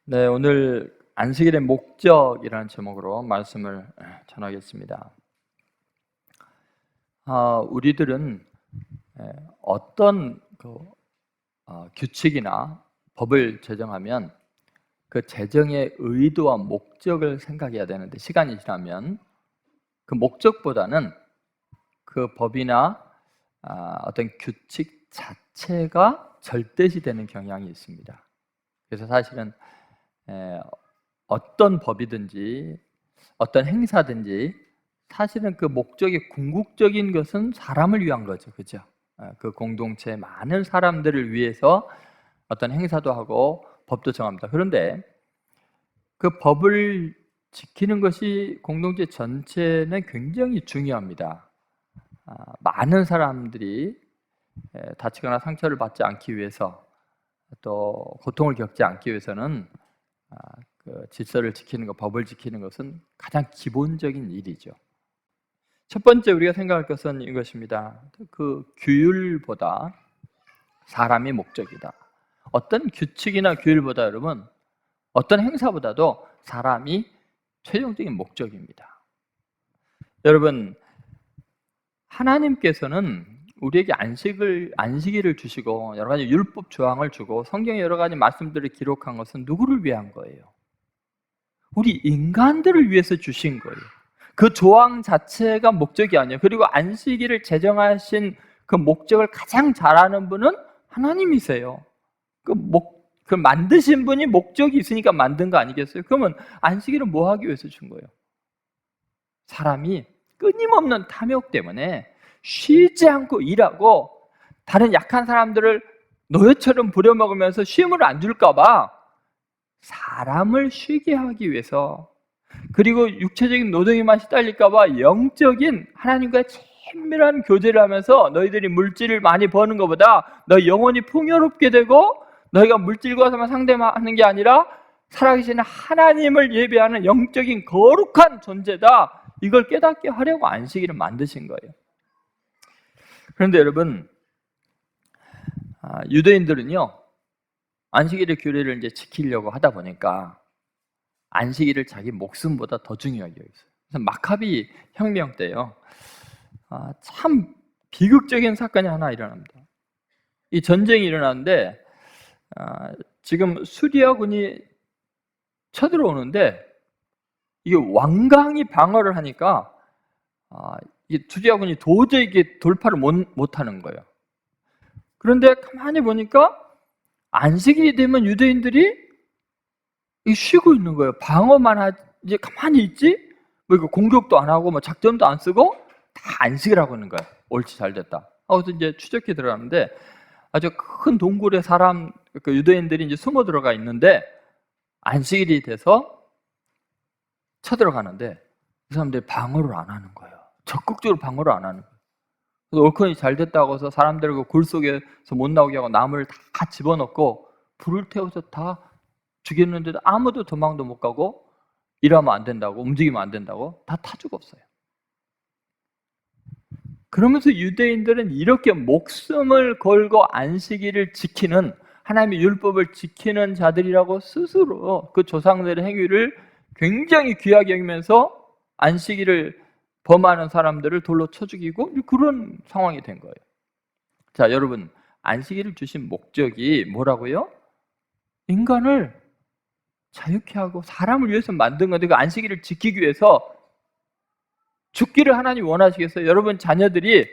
네, 오늘 안식일의 목적이라는 제목으로 말씀을 전하겠습니다. 우리들은 어떤 규칙이나 법을 제정하면 그 제정의 의도와 목적을 생각해야 되는데, 시간이 지나면 그 목적보다는 그 법이나 어떤 규칙 자체가 절대시 되는 경향이 있습니다. 그래서 사실은 어떤 법이든지 어떤 행사든지 사실은 그 목적이 궁극적인 것은 사람을 위한 거죠. 그죠? 그 공동체 많은 사람들을 위해서 어떤 행사도 하고 법도 정합니다. 그런데 그 법을 지키는 것이 공동체 전체는 굉장히 중요합니다. 많은 사람들이 다치거나 상처를 받지 않기 위해서, 또 고통을 겪지 않기 위해서는 그 질서를 지키는 것, 법을 지키는 것은 가장 기본적인 일이죠. 첫 번째 우리가 생각할 것은 이것입니다. 그 규율보다 사람이 목적이다. 어떤 규칙이나 규율보다, 여러분, 어떤 행사보다도 사람이 최종적인 목적입니다. 여러분, 하나님께서는 우리에게 안식일을 주시고 여러 가지 율법 조항을 주고 성경에 여러 가지 말씀들을 기록한 것은 누구를 위한 거예요? 우리 인간들을 위해서 주신 거예요. 그 조항 자체가 목적이 아니에요. 그리고 안식일을 제정하신 그 목적을 가장 잘 아는 분은 하나님이세요. 그 만드신 분이 목적이 있으니까 만든 거 아니겠어요? 그러면 안식일은 뭐 하기 위해서 준 거예요? 사람이 끊임없는 탐욕 때문에 쉬지 않고 일하고 다른 약한 사람들을 노예처럼 부려먹으면서 쉼을 안 줄까 봐 사람을 쉬게 하기 위해서, 그리고 육체적인 노동에만 시달릴까 봐 영적인 하나님과의 친밀한 교제를 하면서 너희들이 물질을 많이 버는 것보다 너 영혼이 풍요롭게 되고 너희가 물질과만 상대하는 게 아니라 살아계신 하나님을 예배하는 영적인 거룩한 존재다, 이걸 깨닫게 하려고 안식일을 만드신 거예요. 그런데 여러분, 유대인들은요, 안식일의 규례를 이제 지키려고 하다 보니까 안식일을 자기 목숨보다 더 중요하게 여겼어요. 그래서 마카비 혁명 때요, 참 비극적인 사건이 하나 일어납니다. 이 전쟁이 일어나는데 지금 수리아군이 쳐들어오는데 이게 왕강이 방어를 하니까 이 수리아군이 도저히 이게 돌파를 못하는 거예요. 그런데 가만히 보니까 안식일이 되면 유대인들이 쉬고 있는 거예요. 방어만 하지, 이제 가만히 있지? 뭐 이거 공격도 안 하고, 뭐 작전도 안 쓰고, 다 안식을 하고 있는 거예요. 옳지, 잘 됐다. 그래서 이제 추적해 들어가는데, 아주 큰 동굴에 그 유대인들이 이제 숨어 들어가 있는데, 안식일이 돼서 쳐들어가는데, 그 사람들이 방어를 안 하는 거예요. 적극적으로 방어를 안 하는 거예요. 그래서 옳거니 잘 됐다고 해서 사람들을 그 굴 속에서 못 나오게 하고 나무를 다 집어넣고, 불을 태워서 다 죽였는데도 아무도 도망도 못 가고, 일하면 안 된다고, 움직이면 안 된다고 다 죽었어요. 그러면서 유대인들은 이렇게 목숨을 걸고 안식일을 지키는, 하나님의 율법을 지키는 자들이라고 스스로 그 조상들의 행위를 굉장히 귀하게 여기면서 안식일을 범하는 사람들을 돌로 쳐 죽이고, 그런 상황이 된 거예요. 자, 여러분, 안식일을 주신 목적이 뭐라고요? 인간을 자유케 하고 사람을 위해서 만든 건데, 그 안식일을 지키기 위해서 죽기를 하나님 원하시겠어요? 여러분 자녀들이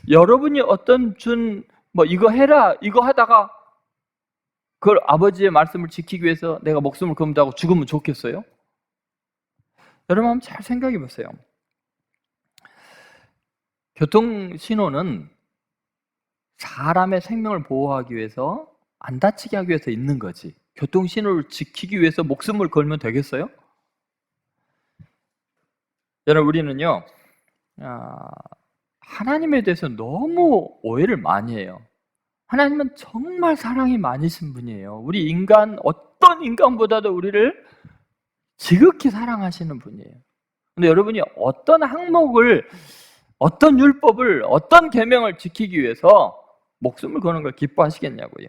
여러분이 어떤 뭐 이거 해라, 이거 하다가 그걸 아버지의 말씀을 지키기 위해서 내가 목숨을 건다고 죽으면 좋겠어요? 여러분 한번 잘 생각해 보세요. 교통신호는 사람의 생명을 보호하기 위해서, 안 다치게 하기 위해서 있는 거지, 교통신호를 지키기 위해서 목숨을 걸면 되겠어요? 여러분, 우리는요, 하나님에 대해서 너무 오해를 많이 해요. 하나님은 정말 사랑이 많으신 분이에요. 우리 인간, 어떤 인간보다도 우리를 지극히 사랑하시는 분이에요. 근데 여러분이 어떤 항목을, 어떤 율법을, 어떤 계명을 지키기 위해서 목숨을 거는 걸 기뻐하시겠냐고요.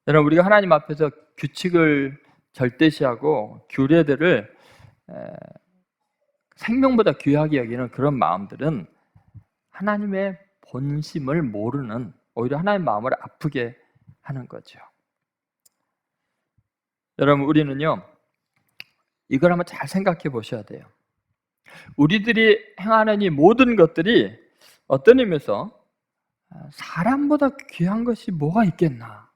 여러분, 우리가 하나님 앞에서 규칙을 절대시하고 규례들을 생명보다 귀하게 여기는 그런 마음들은 하나님의 본심을 모르는, 오히려 하나님의 마음을 아프게 하는 거죠. 여러분, 우리는요, 이걸 한번 잘 생각해 보셔야 돼요. 우리들이 행하는 이 모든 것들이 어떤 의미에서 사람보다 귀한 것이 뭐가 있겠나.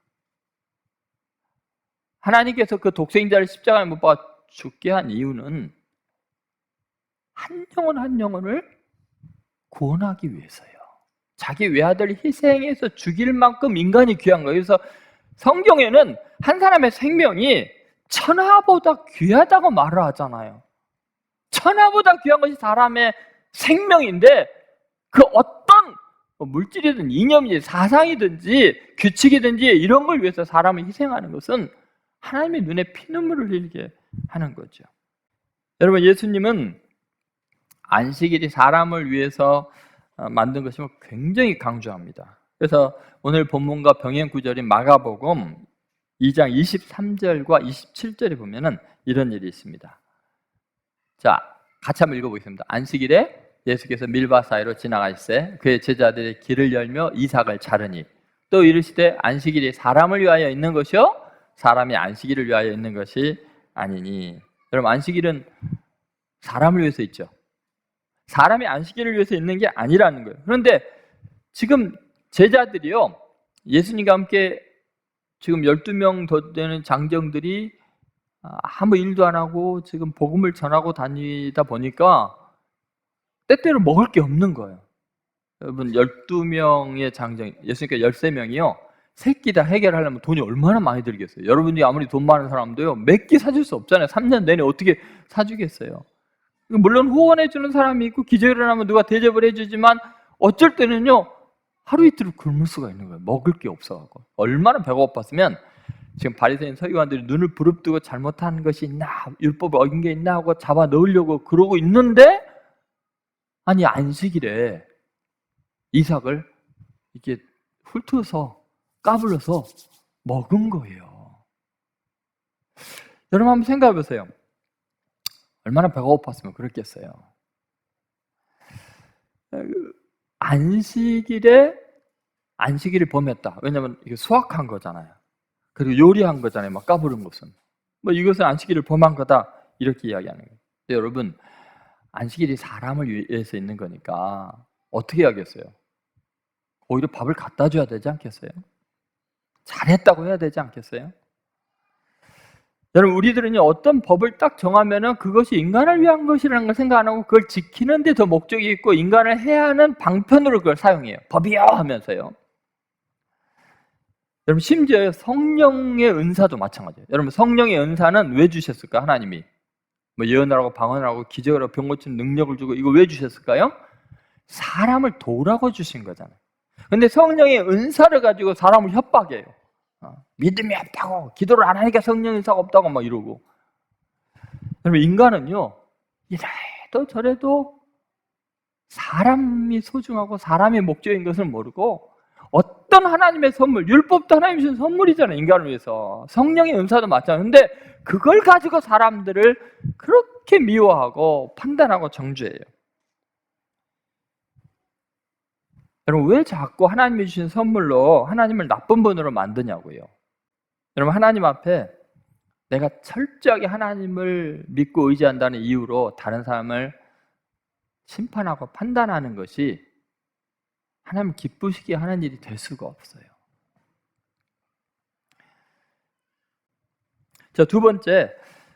하나님께서 그 독생자를 십자가에 못 박아 죽게 한 이유는 한 영혼 한 영혼을 구원하기 위해서요. 자기 외아들 희생해서 죽일 만큼 인간이 귀한 거예요. 그래서 성경에는 한 사람의 생명이 천하보다 귀하다고 말을 하잖아요. 천하보다 귀한 것이 사람의 생명인데, 그 어떤 물질이든 이념이든 사상이든지 규칙이든지 이런 걸 위해서 사람을 희생하는 것은 하나님의 눈에 피눈물을 흘리게 하는 거죠. 여러분, 예수님은 안식일이 사람을 위해서 만든 것임을 굉장히 강조합니다. 그래서 오늘 본문과 병행 구절인 마가복음 2장 23절과 27절에 보면은 이런 일이 있습니다. 자, 같이 한번 읽어보겠습니다. 안식일에 예수께서 밀밭 사이로 지나가시되 그의 제자들이 길을 열며 이삭을 자르니 또 이르시되 안식일이 사람을 위하여 있는 것이요 사람이 안식일을 위하여 있는 것이 아니니. 여러분, 안식일은 사람을 위해서 있죠. 사람이 안식일을 위해서 있는 게 아니라는 거예요. 그런데 지금 제자들이요, 예수님과 함께 지금 12명 더 되는 장정들이 아무 일도 안 하고 지금 복음을 전하고 다니다 보니까 때때로 먹을 게 없는 거예요. 여러분, 12명의 장정, 예수님께 13명이요 세 끼 다 해결하려면 돈이 얼마나 많이 들겠어요. 여러분이 아무리 돈 많은 사람도요 몇 끼 사줄 수 없잖아요. 3년 내내 어떻게 사주겠어요. 물론 후원해 주는 사람이 있고 기적이 일어나면 누가 대접을 해주지만 어쩔 때는요 하루 이틀을 굶을 수가 있는 거예요. 먹을 게 없어갖고. 얼마나 배가 고팠으면 지금 바리새인 서기관들이 눈을 부릅뜨고 잘못한 것이 있나, 율법을 어긴 게 있나 하고 잡아 넣으려고 그러고 있는데, 아니 안식일에 이삭을 이렇게 훑어서 까불러서 먹은 거예요. 여러분 한번 생각해 보세요. 얼마나 배가 고팠으면 그랬겠어요. 안식일을 범했다. 왜냐하면 이게 수확한 거잖아요. 그리고 요리한 거잖아요. 막 까부른 것은. 뭐 이것은 안식일을 범한 거다. 이렇게 이야기하는 거예요. 근데 여러분, 안식일이 사람을 위해서 있는 거니까 어떻게 하겠어요? 오히려 밥을 갖다 줘야 되지 않겠어요? 잘했다고 해야 되지 않겠어요? 여러분, 우리들은요 어떤 법을 딱 정하면은 그것이 인간을 위한 것이라는 걸 생각 안 하고 그걸 지키는 데 더 목적이 있고 인간을 해야 하는 방편으로 그걸 사용해요. 법이요 하면서요. 여러분, 심지어 성령의 은사도 마찬가지예요. 여러분, 성령의 은사는 왜 주셨을까? 하나님이 뭐 예언을 하고 방언을 하고 기적을 하고 병 고치는 능력을 주고 이거 왜 주셨을까요? 사람을 도우라고 주신 거잖아요. 근데 성령의 은사를 가지고 사람을 협박해요. 믿음이 없다고, 기도를 안 하니까 성령 은사가 없다고 막 이러고. 여러분, 인간은요 이래도 저래도 사람이 소중하고 사람의 목적인 것을 모르고 어떤 하나님의 선물, 율법도 하나님이 주신 선물이잖아요. 인간을 위해서. 성령의 은사도 마찬가지예요. 근데 그걸 가지고 사람들을 그렇게 미워하고 판단하고 정죄해요. 여러분, 왜 자꾸 하나님이 주신 선물로 하나님을 나쁜 분으로 만드냐고요. 여러분, 하나님 앞에 내가 철저하게 하나님을 믿고 의지한다는 이유로 다른 사람을 심판하고 판단하는 것이 하나님 기쁘시게 하는 일이 될 수가 없어요. 자, 두 번째,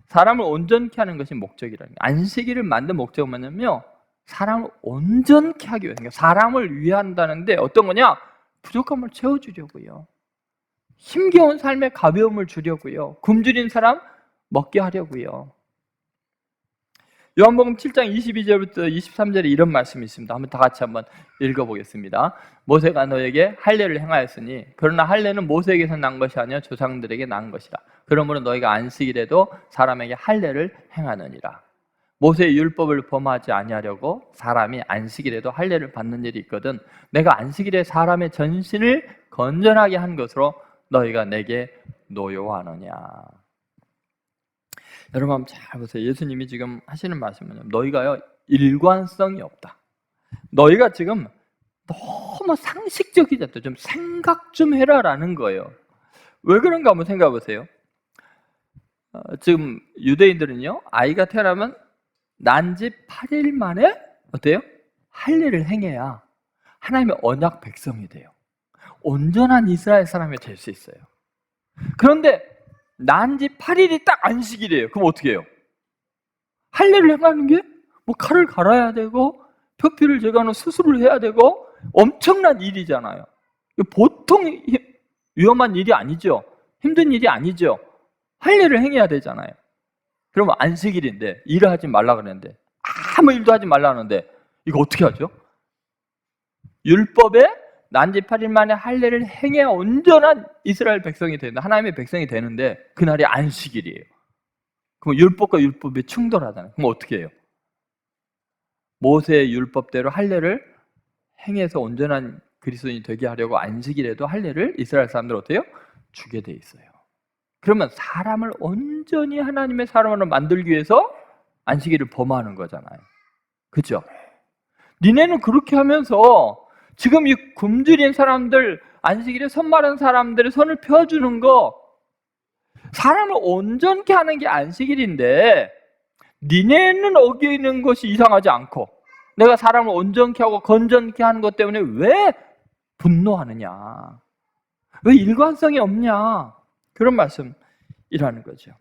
사람을 온전케 하는 것이 목적이라는 거예요. 안식일을 만든 목적은 뭐냐면요, 사람을 온전케 하기 위해서, 사람을 위한다는데 어떤 거냐? 부족함을 채워주려고요. 힘겨운 삶의 가벼움을 주려고요. 굶주린 사람 먹게 하려고요. 요한복음 7장 22절부터 23절에 이런 말씀이 있습니다. 한번 다 같이 한번 읽어보겠습니다. 모세가 너에게 할례를 행하였으니 그러나 할례는 모세에게서 난 것이 아니라 조상들에게 난 것이라. 그러므로 너희가 안식일에도 사람에게 할례를 행하느니라. 모세의 율법을 범하지 아니하려고 사람이 안식일에도 할례를 받는 일이 있거든 내가 안식일에 사람의 전신을 건전하게 한 것으로 너희가 내게 노여워하느냐. 여러분 한번 잘 보세요. 예수님이 지금 하시는 말씀은 너희가요 일관성이 없다. 너희가 지금 너무 상식적이다. 좀 생각 좀 해라라는 거예요. 왜 그런가 한번 생각해 보세요. 지금 유대인들은요 아이가 태어나면 난지 8일 만에 어때요? 할례를 행해야 하나님의 언약 백성이 돼요. 온전한 이스라엘 사람이 될 수 있어요. 그런데 난지 8일이 딱 안식일이에요. 그럼 어떻게 해요? 할례를 행하는 게 뭐 칼을 갈아야 되고 표피를 제거하는 수술을 해야 되고 엄청난 일이잖아요. 보통 위험한 일이 아니죠. 힘든 일이 아니죠. 할례를 행해야 되잖아요. 그러면 안식일인데 일을 하지 말라 그랬는데 아무 일도 하지 말라 하는데 이거 어떻게 하죠? 율법에 난지 8일 만에 할례를 행해야 온전한 이스라엘 백성이 되는데 하나님의 백성이 되는데 그날이 안식일이에요. 그럼 율법과 율법이 충돌하잖아요. 그럼 어떻게 해요? 모세의 율법대로 할례를 행해서 온전한 그리스도인이 되게 하려고 안식일에도 할례를 이스라엘 사람들 어때요? 주게 돼 있어요. 그러면 사람을 온전히 하나님의 사람으로 만들기 위해서 안식일을 범하는 거잖아요. 그렇죠? 니네는 그렇게 하면서 지금 이 굶주린 사람들, 안식일에 손 마른 사람들의 손을 펴주는 거 사람을 온전케 하는 게 안식일인데 니네는 어기는 것이 이상하지 않고 내가 사람을 온전케 하고 건전케 하는 것 때문에 왜 분노하느냐? 왜 일관성이 없냐? 그런 말씀이라는 거죠.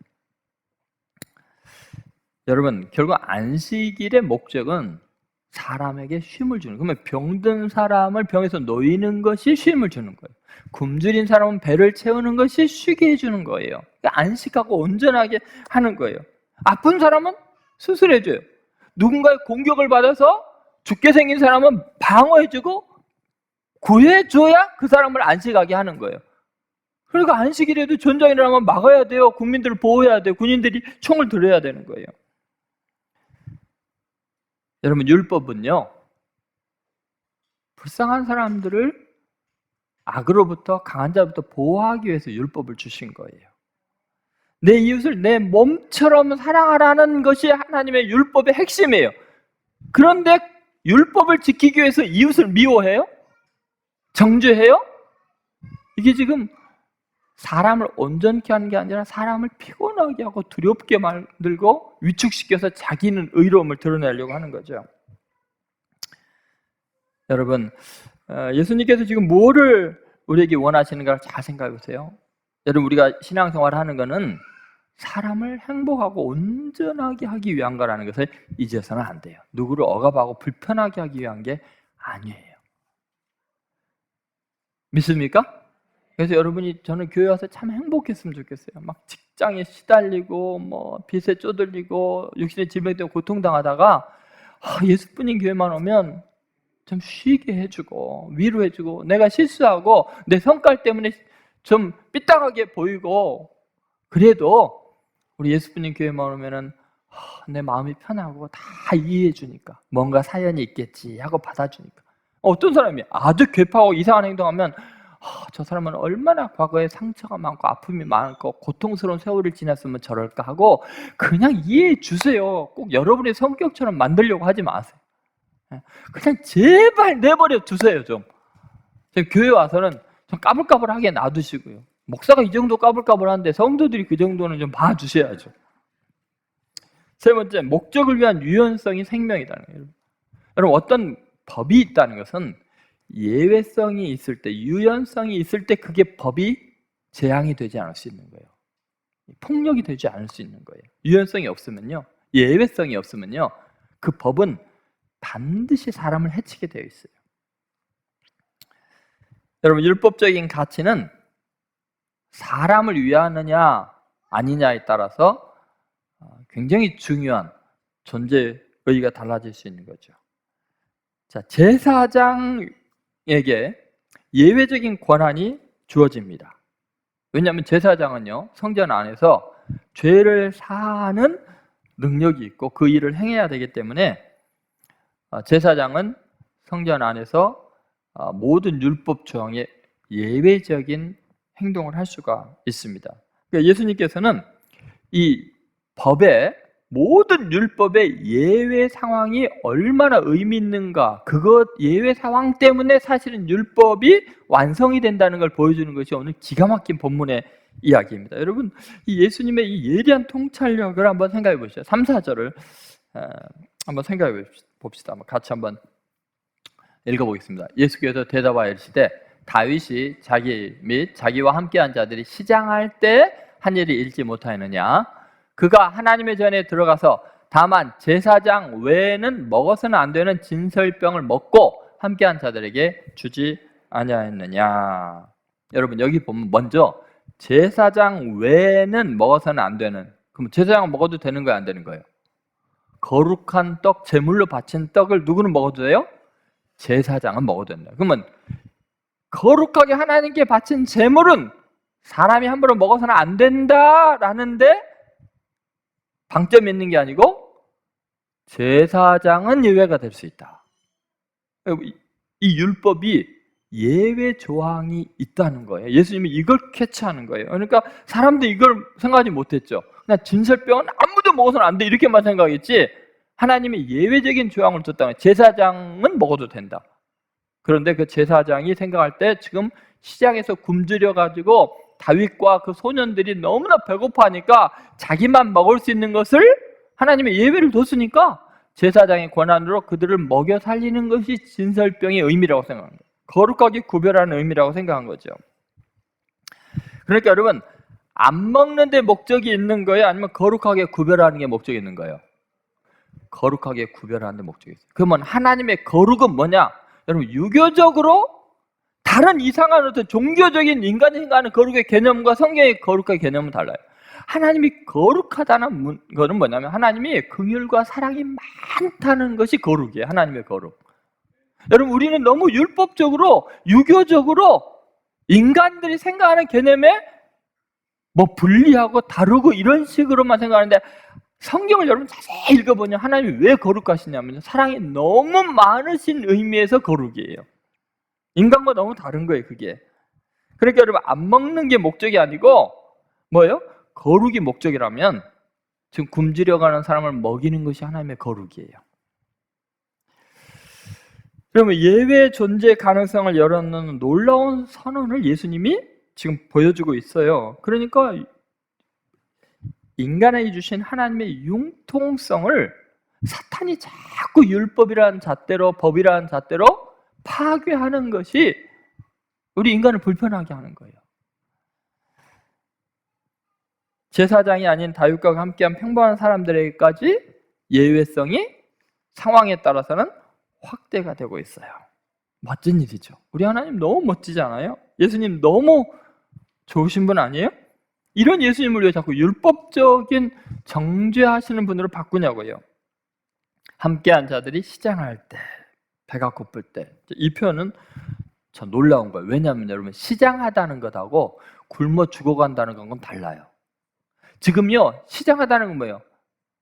여러분, 결국 안식일의 목적은 사람에게 쉼을 주는, 그러면 병든 사람을 병에서 놓이는 것이 쉼을 주는 거예요. 굶주린 사람은 배를 채우는 것이 쉬게 해주는 거예요. 그러니까 안식하고 온전하게 하는 거예요. 아픈 사람은 수술해줘요. 누군가의 공격을 받아서 죽게 생긴 사람은 방어해주고 구해줘야 그 사람을 안식하게 하는 거예요. 그러니까 안식일에도 전장이라 하면 막아야 돼요. 국민들을 보호해야 돼요. 군인들이 총을 들어야 되는 거예요. 여러분, 율법은요 불쌍한 사람들을 악으로부터, 강한 자로부터 보호하기 위해서 율법을 주신 거예요. 내 이웃을 내 몸처럼 사랑하라는 것이 하나님의 율법의 핵심이에요. 그런데 율법을 지키기 위해서 이웃을 미워해요? 정죄해요? 이게 지금 사람을 온전케 하는 게 아니라 사람을 피곤하게 하고 두렵게 만들고 위축시켜서 자기는 의로움을 드러내려고 하는 거죠. 여러분, 예수님께서 지금 뭐를 우리에게 원하시는가 잘 생각해 보세요. 여러분, 우리가 신앙생활을 하는 것은 사람을 행복하고 온전하게 하기 위한 거라는 것을 잊어서는 안 돼요. 누구를 억압하고 불편하게 하기 위한 게 아니에요. 믿습니까? 그래서 여러분이 저는 교회 와서 참 행복했으면 좋겠어요. 막 직장에 시달리고 뭐 빚에 쪼들리고 육신의 질병 때문에 고통당하다가 예수뿐인 교회만 오면 좀 쉬게 해주고 위로해주고 내가 실수하고 내 성깔 때문에 좀 삐딱하게 보이고 그래도 우리 예수뿐인 교회만 오면은 내 마음이 편하고 다 이해해주니까 뭔가 사연이 있겠지 하고 받아주니까 어떤 사람이 아주 괴파하고 이상한 행동하면 저 사람은 얼마나 과거에 상처가 많고 아픔이 많고 고통스러운 세월을 지났으면 저럴까 하고 그냥 이해해 주세요. 꼭 여러분의 성격처럼 만들려고 하지 마세요. 그냥 제발 내버려 두세요. 좀 교회 와서는 좀 까불까불하게 놔두시고요. 목사가 이 정도 까불까불한데 성도들이 그 정도는 좀 봐주셔야죠. 세 번째, 목적을 위한 유연성이 생명이라는 거예요. 여러분, 어떤 법이 있다는 것은 예외성이 있을 때, 유연성이 있을 때 그게 법이 재앙이 되지 않을 수 있는 거예요. 폭력이 되지 않을 수 있는 거예요. 유연성이 없으면요, 예외성이 없으면요, 그 법은 반드시 사람을 해치게 되어 있어요. 여러분, 율법적인 가치는 사람을 위하느냐 아니냐에 따라서 굉장히 중요한 존재 의의가 달라질 수 있는 거죠. 자, 제사장에게 예외적인 권한이 주어집니다. 왜냐하면 제사장은요, 성전 안에서 죄를 사하는 능력이 있고 그 일을 행해야 되기 때문에 제사장은 성전 안에서 모든 율법 조항에 예외적인 행동을 할 수가 있습니다. 그러니까 예수님께서는 이 법의 모든 율법의 예외 상황이 얼마나 의미 있는가, 그것 예외 상황 때문에 사실은 율법이 완성이 된다는 걸 보여주는 것이 오늘 기가 막힌 본문의 이야기입니다. 여러분, 이 예수님의 이 예리한 통찰력을 한번 생각해 보시죠. 3, 4절을 한번 생각해 봅시다. 같이 한번 읽어보겠습니다. 예수께서 대답하여 이르시되 다윗이 자기 및 자기와 함께한 자들이 시장할 때 한 일이 잃지 못하였느냐? 그가 하나님의 전에 들어가서 다만 제사장 외에는 먹어서는 안 되는 진설병을 먹고 함께한 자들에게 주지 아니하였느냐? 여러분, 여기 보면 먼저 제사장 외에는 먹어서는 안 되는, 그럼 제사장 먹어도 되는 거예요, 안 되는 거예요? 거룩한 떡, 제물로 바친 떡을 누구는 먹어도 돼요? 제사장은 먹어도 된다. 그러면 거룩하게 하나님께 바친 제물은 사람이 함부로 먹어서는 안 된다라는데 방점이 있는 게 아니고 제사장은 예외가 될 수 있다. 이 율법이 예외 조항이 있다는 거예요. 예수님이 이걸 캐치하는 거예요. 그러니까 사람들이 이걸 생각하지 못했죠. 그냥 진설병은 아무도 먹어서는 안 돼 이렇게만 생각했지, 하나님이 예외적인 조항을 뒀다는 거예요. 제사장은 먹어도 된다. 그런데 그 제사장이 생각할 때 지금 시장에서 굶주려가지고 다윗과 그 소년들이 너무나 배고파하니까 자기만 먹을 수 있는 것을 하나님의 예외를 뒀으니까 제사장의 권한으로 그들을 먹여 살리는 것이 진설병의 의미라고 생각한 거예요. 거룩하게 구별하는 의미라고 생각한 거죠. 그러니까 여러분, 안 먹는 데 목적이 있는 거예요? 아니면 거룩하게 구별하는 게 목적이 있는 거예요? 거룩하게 구별하는 데 목적이 있어요. 그러면 하나님의 거룩은 뭐냐? 여러분, 유교적으로 다른 이상한 어떤 종교적인 인간이 생각하는 거룩의 개념과 성경의 거룩의 개념은 달라요. 하나님이 거룩하다는 것은 뭐냐면 하나님이 긍휼과 사랑이 많다는 것이 거룩이에요. 하나님의 거룩. 여러분, 우리는 너무 율법적으로, 유교적으로 인간들이 생각하는 개념에 뭐 분리하고 다르고 이런 식으로만 생각하는데, 성경을 여러분 자세히 읽어보면 하나님이 왜 거룩하시냐면 사랑이 너무 많으신 의미에서 거룩이에요. 인간과 너무 다른 거예요, 그게. 그러니까 여러분, 안 먹는 게 목적이 아니고 뭐예요? 거룩이 목적이라면 지금 굶주려가는 사람을 먹이는 것이 하나님의 거룩이에요. 그러면 예외 존재 가능성을 열어놓는 놀라운 선언을 예수님이 지금 보여주고 있어요. 그러니까 인간에게 주신 하나님의 융통성을 사탄이 자꾸 율법이라는 잣대로, 법이라는 잣대로 파괴하는 것이 우리 인간을 불편하게 하는 거예요. 제사장이 아닌 다윗과 함께한 평범한 사람들에게까지 예외성이 상황에 따라서는 확대가 되고 있어요. 멋진 일이죠. 우리 하나님 너무 멋지지 않아요? 예수님 너무 좋으신 분 아니에요? 이런 예수님을 왜 자꾸 율법적인 정죄하시는 분으로 바꾸냐고요. 함께한 자들이 시장할 때, 배가 고플 때. 이 표현은 참 놀라운 거예요. 왜냐하면 여러분, 시장하다는 것하고 굶어 죽어간다는 건 달라요. 지금요, 시장하다는 건 뭐예요?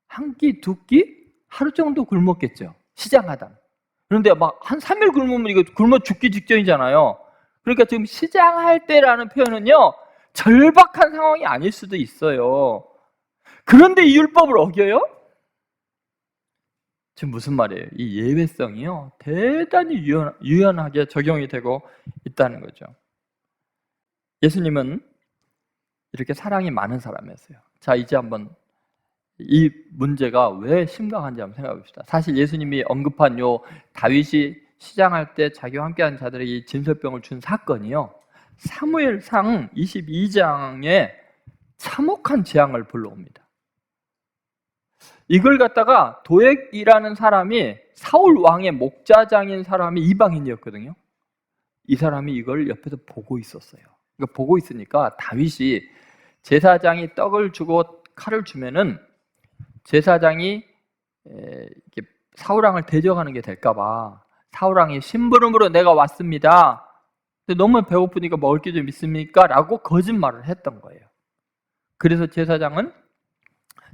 한 끼, 두 끼? 하루 정도 굶었겠죠. 시장하다. 그런데 막 한 3일 굶으면 이거 굶어 죽기 직전이잖아요. 그러니까 지금 시장할 때라는 표현은요, 절박한 상황이 아닐 수도 있어요. 그런데 이 율법을 어겨요? 지금 무슨 말이에요? 이 예외성이요, 대단히 유연하게 적용이 되고 있다는 거죠. 예수님은 이렇게 사랑이 많은 사람이었어요. 자, 이제 한번 이 문제가 왜 심각한지 한번 생각해 봅시다. 사실 예수님이 언급한 요 다윗이 시장할 때 자기와 함께한 자들에게 이 진설병을 준 사건이요, 사무엘상 22장에 참혹한 재앙을 불러옵니다. 이걸 갖다가 도액이라는 사람이, 사울 왕의 목자장인 사람이 이방인이었거든요. 이 사람이 이걸 옆에서 보고 있었어요. 그러니까 보고 있으니까 다윗이, 제사장이 떡을 주고 칼을 주면은 제사장이 이렇게 사울 왕을 대적하는 게 될까봐 사울 왕이 심부름으로 내가 왔습니다. 근데 너무 배고프니까 먹을 게 좀 있습니까? 라고 거짓말을 했던 거예요. 그래서 제사장은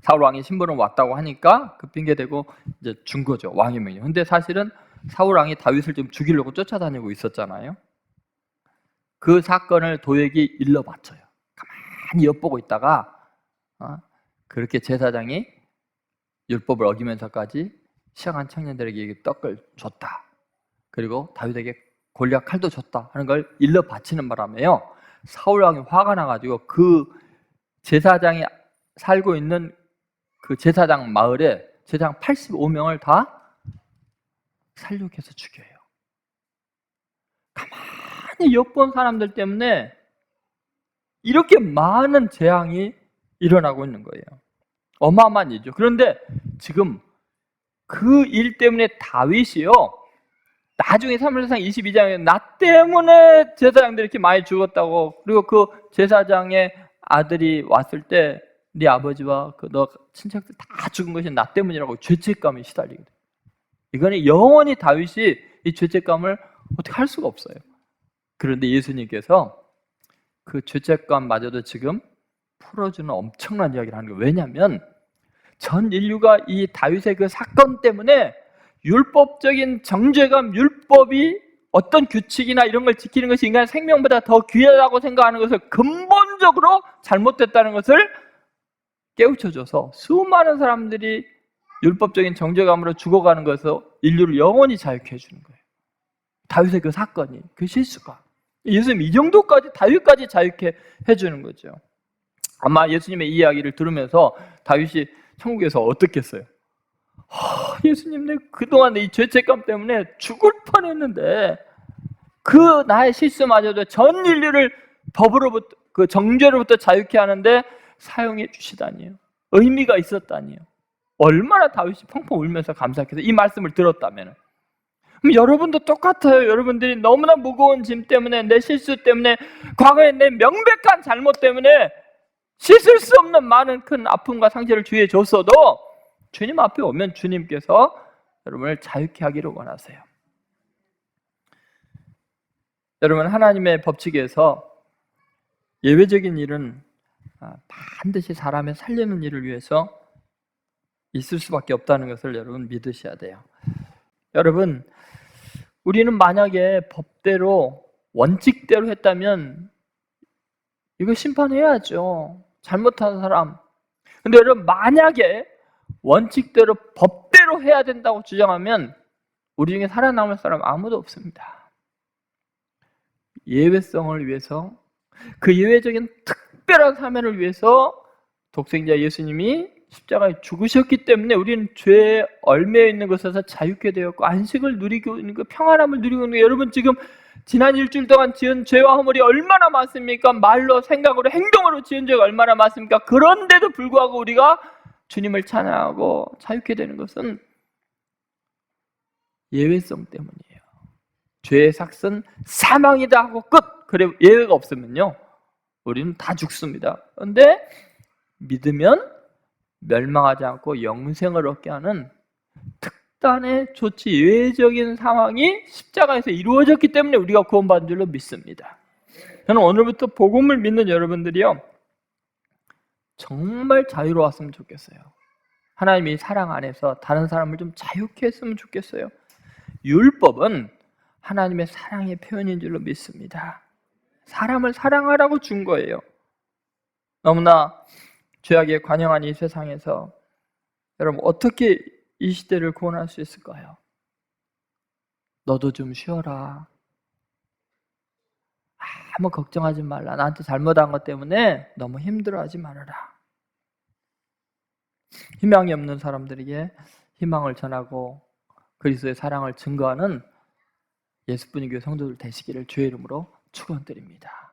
사울 왕이 심부름 왔다고 하니까 그 핑계 대고 이제 준 거죠, 왕의 명령. 근데 사실은 사울 왕이 다윗을 좀 죽이려고 쫓아다니고 있었잖아요. 그 사건을 도액이 일러바쳐요. 가만히 엿보고 있다가 그렇게 제사장이 율법을 어기면서까지 시험한 청년들에게 떡을 줬다. 그리고 다윗에게 골리앗 칼도 줬다 하는 걸 일러 바치는 바람에요, 사울 왕이 화가 나가지고 그 제사장이 살고 있는 그 제사장 마을에 제사장 85명을 다 살육해서 죽여요. 가만히 엿본 사람들 때문에 이렇게 많은 재앙이 일어나고 있는 거예요. 어마어마한 일이죠. 그런데 지금 그 일 때문에 다윗이요, 나중에 사무엘상 22장에 나 때문에 제사장들이 이렇게 많이 죽었다고, 그리고 그 제사장의 아들이 왔을 때 네 아버지와 너 친척들 다 죽은 것이 나 때문이라고 죄책감이 시달리게 돼요. 이거는 영원히 다윗이 이 죄책감을 어떻게 할 수가 없어요. 그런데 예수님께서 그 죄책감마저도 지금 풀어주는 엄청난 이야기를 하는 거예요. 왜냐하면 전 인류가 이 다윗의 그 사건 때문에 율법적인 정죄감, 율법이 어떤 규칙이나 이런 걸 지키는 것이 인간의 생명보다 더 귀하다고 생각하는 것을 근본적으로 잘못됐다는 것을 깨우쳐줘서 수많은 사람들이 율법적인 정죄감으로 죽어가는 것에서 인류를 영원히 자유케 해주는 거예요. 다윗의 그 사건이, 그 실수가. 예수님 이 정도까지, 다윗까지 자유케 해주는 거죠. 아마 예수님의 이 이야기를 들으면서 다윗이 천국에서 어떻겠어요? 예수님, 내 그동안 이 죄책감 때문에 죽을 뻔했는데 그 나의 실수마저도 전 인류를 법으로부터, 그 정죄로부터 자유케 하는데 사용해 주시다니요, 의미가 있었다니요. 얼마나 다윗이 펑펑 울면서 감사했겠어요, 이 말씀을 들었다면. 그럼 여러분도 똑같아요. 여러분들이 너무나 무거운 짐 때문에, 내 실수 때문에, 과거에 내 명백한 잘못 때문에 씻을 수 없는 많은 큰 아픔과 상처를 주위에 줬어도 주님 앞에 오면 주님께서 여러분을 자유케 하기를 원하세요. 여러분, 하나님의 법칙에서 예외적인 일은 반드시 사람의 살리는 일을 위해서 있을 수밖에 없다는 것을 여러분 믿으셔야 돼요. 여러분, 우리는 만약에 법대로, 원칙대로 했다면 이거 심판해야죠, 잘못한 사람. 근데 여러분, 만약에 원칙대로, 법대로 해야 된다고 주장하면 우리 중에 살아남을 사람 아무도 없습니다. 예외성을 위해서, 그 예외적인 특별한 사명을 위해서 독생자 예수님이 십자가에 죽으셨기 때문에 우리는 죄에 얽매여 있는 것에서 자유케 되었고 안식을 누리고 있는 거, 평안함을 누리고 있는 거예요. 여러분, 지금 지난 일주일 동안 지은 죄와 허물이 얼마나 많습니까? 말로, 생각으로, 행동으로 지은 죄가 얼마나 많습니까? 그런데도 불구하고 우리가 주님을 찬양하고 자유케 되는 것은 예외성 때문이에요. 죄의 삭은 사망이다 하고 끝. 그래, 예외가 없으면요 우리는 다 죽습니다. 그런데 믿으면 멸망하지 않고 영생을 얻게 하는 특단의 조치, 예외적인 상황이 십자가에서 이루어졌기 때문에 우리가 구원받은 줄로 믿습니다. 저는 오늘부터 복음을 믿는 여러분들이요 정말 자유로웠으면 좋겠어요. 하나님이 사랑 안에서 다른 사람을 좀 자유케 했으면 좋겠어요. 율법은 하나님의 사랑의 표현인 줄로 믿습니다. 사람을 사랑하라고 준 거예요. 너무나 죄악에 관영한 이 세상에서 여러분 어떻게 이 시대를 구원할 수 있을까요? 너도 좀 쉬어라, 아무 걱정하지 말라, 나한테 잘못한 것 때문에 너무 힘들어하지 말아라. 희망이 없는 사람들에게 희망을 전하고 그리스도의 사랑을 증거하는 예수뿐인 교회 성도들 되시기를 주의 이름으로 축원드립니다.